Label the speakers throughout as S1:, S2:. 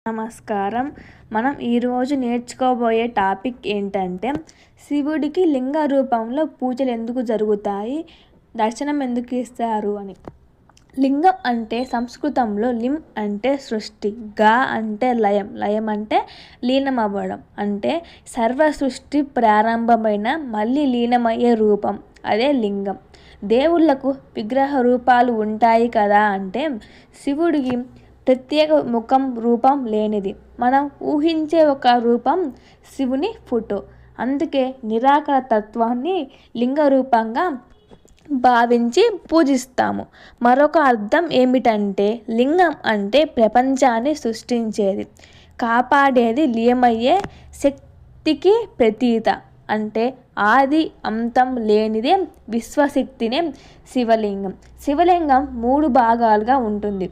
S1: నమస్కారం. మనం ఈరోజు నేర్చుకోబోయే టాపిక్ ఏంటంటే, శివుడికి లింగ రూపంలో పూజలు ఎందుకు జరుగుతాయి, దర్శనం ఎందుకు ఇస్తారు అని. లింగం అంటే సంస్కృతంలో లిం అంటే సృష్టి, గా అంటే లయం, లయం అంటే లీనమవ్వడం, అంటే సర్వ సృష్టి ప్రారంభమైన మళ్ళీ లీనమయ్యే రూపం, అదే లింగం. దేవుళ్లకు విగ్రహ రూపాలు ఉంటాయి కదా, అంటే శివుడికి ప్రత్యేక ముఖం రూపం లేనిది. మనం ఊహించే ఒక రూపం శివుని ఫోటో. అందుకే నిరాకార తత్వాన్ని లింగ రూపంగా భావించి పూజిస్తాము. మరొక అర్థం ఏమిటంటే, లింగం అంటే ప్రపంచాన్ని సృష్టించేది, కాపాడేది, లీయమయ్యే శక్తికి ప్రతీత. అంటే ఆది అంతం లేనిదే విశ్వశక్తినే శివలింగం. శివలింగం 3 భాగాలుగా ఉంటుంది.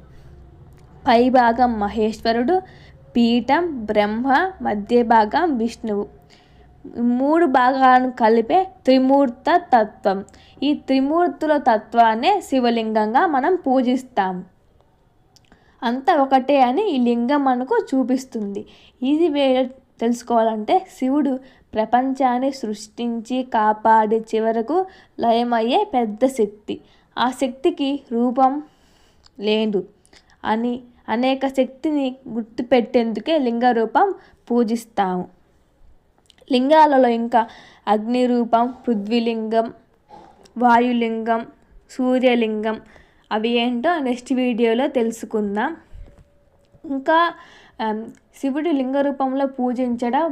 S1: పై భాగం మహేశ్వరుడు, పీఠం బ్రహ్మ, మధ్య భాగం విష్ణువు. 3 భాగాలను కలిపే త్రిమూర్త తత్వం. ఈ త్రిమూర్తుల తత్వాన్నే శివలింగంగా మనం పూజిస్తాం. అంతా ఒకటే అని ఈ లింగం మనకు చూపిస్తుంది. ఈజీ వే తెలుసుకోవాలంటే, శివుడు ప్రపంచాన్ని సృష్టించి కాపాడి చివరకు లయమయ్యే పెద్ద శక్తి. ఆ శక్తికి రూపం లేదు అని అనేక శక్తిని గుర్తుపెట్టేందుకే లింగ రూపం పూజిస్తాము. లింగాలలో ఇంకా అగ్ని రూపం, పృథ్వీలింగం, వాయులింగం, సూర్యలింగం, అవి ఏంటో నెక్స్ట్ వీడియోలో తెలుసుకుందాం. ఇంకా శివుడి లింగ రూపంలో పూజించడం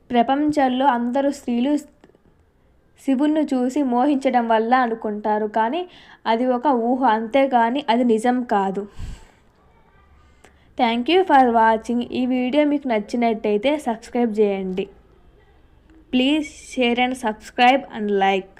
S1: ప్రపంచంలో అందరూ స్త్రీలు శివుణ్ణి చూసి మోహించడం వల్ల అనుకుంటారు, కానీ అది ఒక ఊహ, అంతేగాని అది నిజం కాదు. Thank you for watching. ఈ వీడియో మీకు నచ్చినట్టయితే సబ్స్క్రైబ్ చేయండి. Please share and subscribe and like.